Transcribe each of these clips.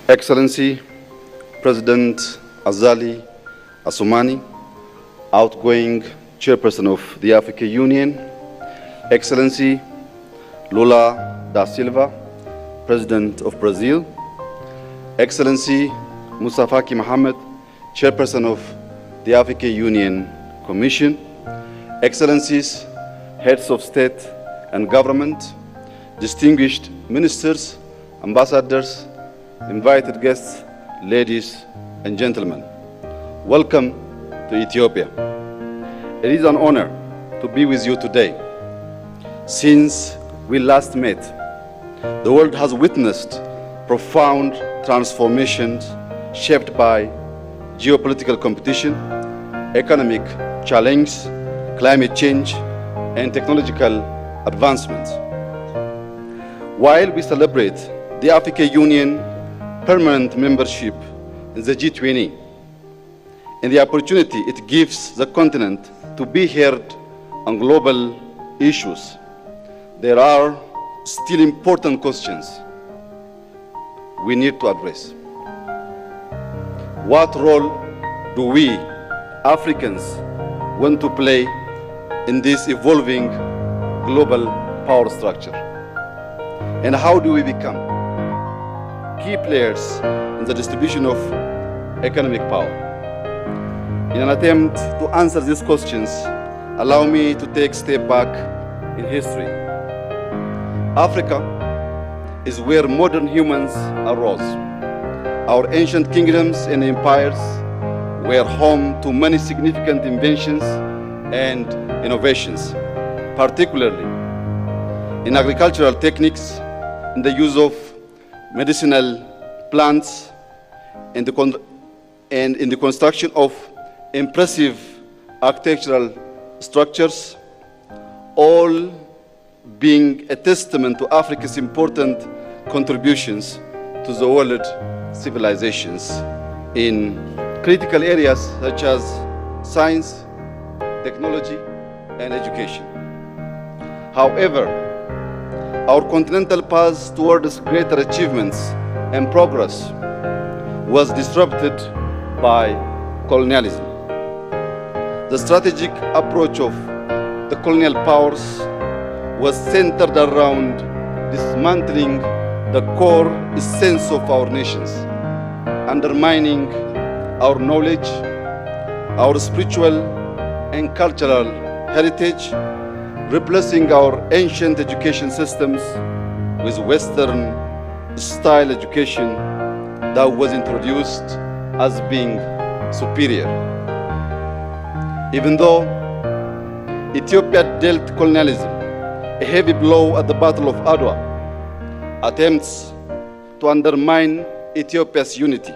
Excellency President Azali Assoumani, outgoing Chairperson of the African Union, Excellency Lula da Silva, President of Brazil, Excellency Moussa Faki Mohamed, Chairperson of the African Union Commission, Excellencies, Heads of State and Government, distinguished ministers, ambassadors, invited guests, ladies and gentlemen, welcome to Ethiopia. It is an honor to be with you today. Since we last met, the world has witnessed profound transformations shaped by geopolitical competition, economic challenge, climate change, and technological advancements. While we celebrate the African Union permanent membership in the G20 and the opportunity it gives the continent to be heard on global issues, there are still important questions we need to address. What role do we, Africans, want to play in this evolving global power structure? And how do we become key players in the distribution of economic power? In an attempt to answer these questions, allow me to take a step back in history. Africa is where modern humans arose. Our ancient kingdoms and empires were home to many significant inventions and innovations, particularly in agricultural techniques, in the use of medicinal plants, and in the construction of impressive architectural structures, all being a testament to Africa's important contributions to the world civilizations in critical areas such as science, technology, and education. However, our continental path towards greater achievements and progress was disrupted by colonialism. The strategic approach of the colonial powers was centered around dismantling the core essence of our nations, undermining our knowledge, our spiritual and cultural heritage, replacing our ancient education systems with Western-style education that was introduced as being superior. Even though Ethiopia dealt colonialism a heavy blow at the Battle of Adwa, attempts to undermine Ethiopia's unity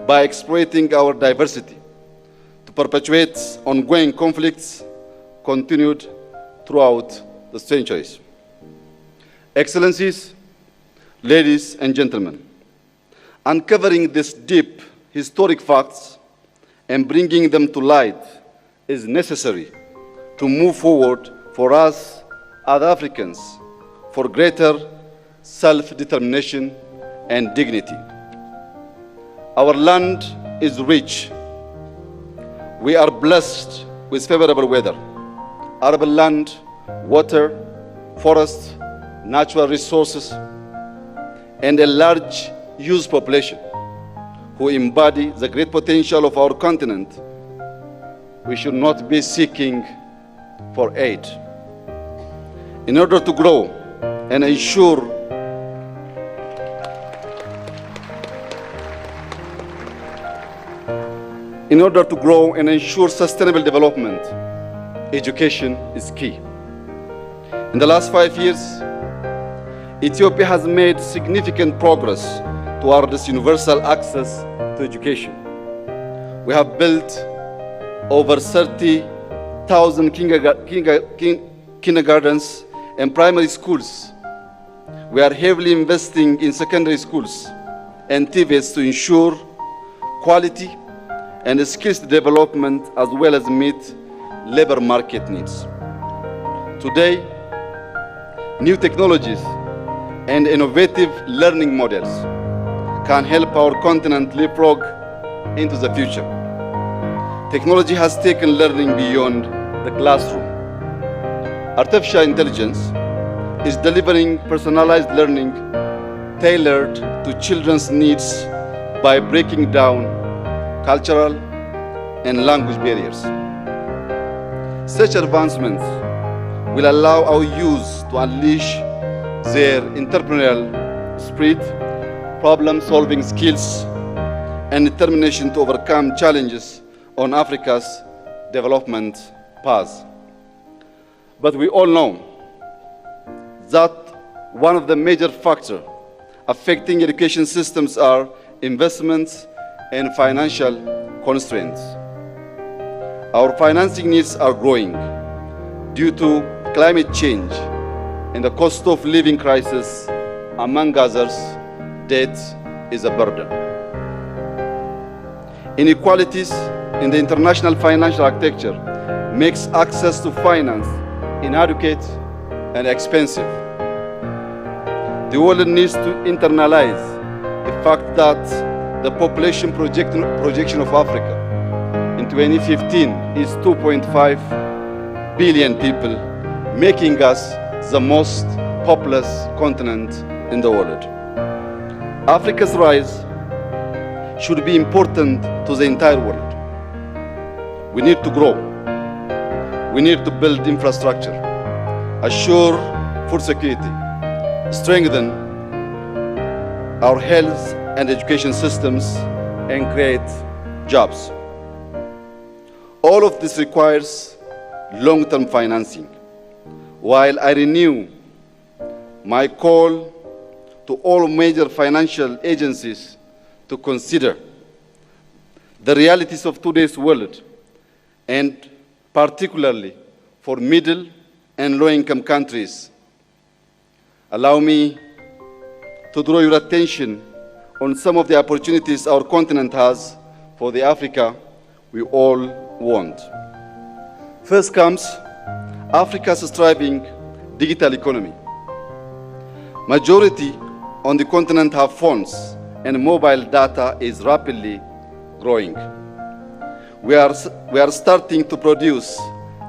by exploiting our diversity to perpetuate ongoing conflicts continued throughout the centuries. Excellencies, ladies and gentlemen, uncovering these deep historic facts and bringing them to light is necessary to move forward for us as Africans for greater self-determination and dignity. Our land is rich. We are blessed with favorable weather, arable land, water, forests, natural resources, and a large youth population who embody the great potential of our continent. We should not be seeking for aid. In order to grow and ensure sustainable development, education is key. In the last 5 years, Ethiopia has made significant progress towards universal access to education. We have built over 30,000 kindergartens and primary schools. We are heavily investing in secondary schools and TVETs to ensure quality and skills development as well as meet labor market needs. Today, new technologies and innovative learning models can help our continent leapfrog into the future. Technology has taken learning beyond the classroom. Artificial intelligence is delivering personalized learning tailored to children's needs by breaking down cultural and language barriers. Such advancements will allow our youth to unleash their entrepreneurial spirit, problem-solving skills, and determination to overcome challenges on Africa's development path. But we all know that one of the major factors affecting education systems are investments and financial constraints. Our financing needs are growing due to climate change and the cost of living crisis, among others. Debt is a burden. Inequalities in the international financial architecture makes access to finance inadequate and expensive. The world needs to internalize the fact that the population projection of Africa in 2015 is 2.5 billion people, making us the most populous continent in the world. Africa's rise should be important to the entire world. We need to grow. We need to build infrastructure, assure food security, strengthen our health and education systems, and create jobs. All of this requires long-term financing. While I renew my call to all major financial agencies to consider the realities of today's world, and particularly for middle and low-income countries, allow me to draw your attention on some of the opportunities our continent has for the Africa we all want. First comes Africa's thriving digital economy. Majority on the continent have phones, and mobile data is rapidly growing. We are starting to produce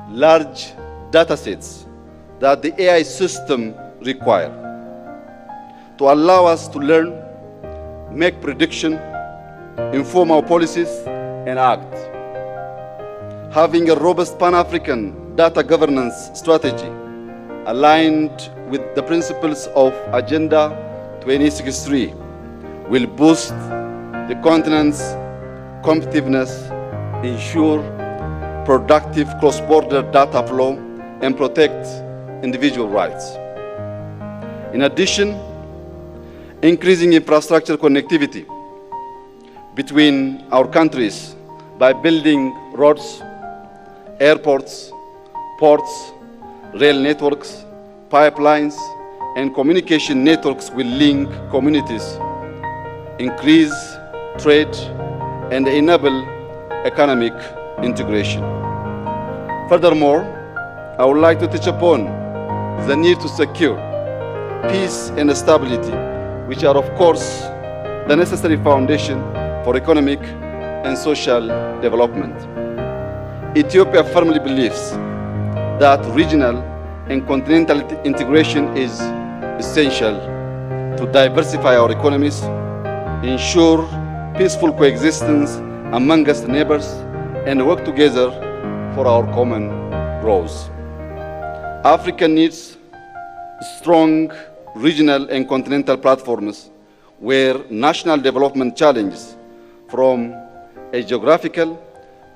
large data sets that the AI system require to allow us to learn, make prediction, inform our policies, and act. Having a robust Pan-African data governance strategy aligned with the principles of Agenda 2063 will boost the continent's competitiveness, ensure productive cross-border data flow, and protect individual rights. In addition, increasing infrastructure connectivity between our countries by building roads, airports, ports, rail networks, pipelines, and communication networks will link communities, increase trade, and enable economic integration. Furthermore, I would like to touch upon the need to secure peace and stability, which are, of course, the necessary foundation for economic and social development. Ethiopia firmly believes that regional and continental integration is essential to diversify our economies, ensure peaceful coexistence amongst neighbors, and work together for our common growth. Africa needs strong regional and continental platforms where national development challenges from a geographical,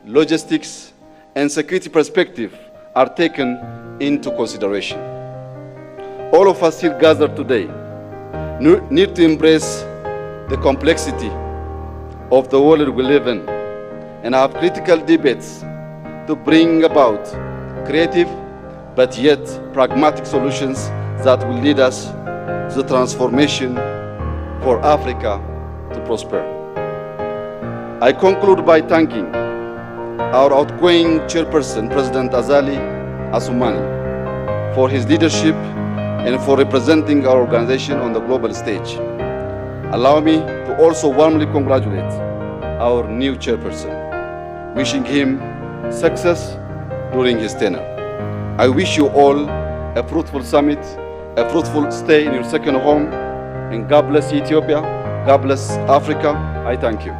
logistics, and security perspective are taken into consideration. All of us here gathered today need to embrace the complexity of the world we live in and have critical debates to bring about creative but yet pragmatic solutions that will lead us to the transformation for Africa to prosper. I conclude by thanking our outgoing chairperson, President Azali Assoumani, for his leadership and for representing our organization on the global stage. Allow me to also warmly congratulate our new chairperson, wishing him success during his tenure. I wish you all a fruitful summit, a fruitful stay in your second home, and God bless Ethiopia, God bless Africa. I thank you.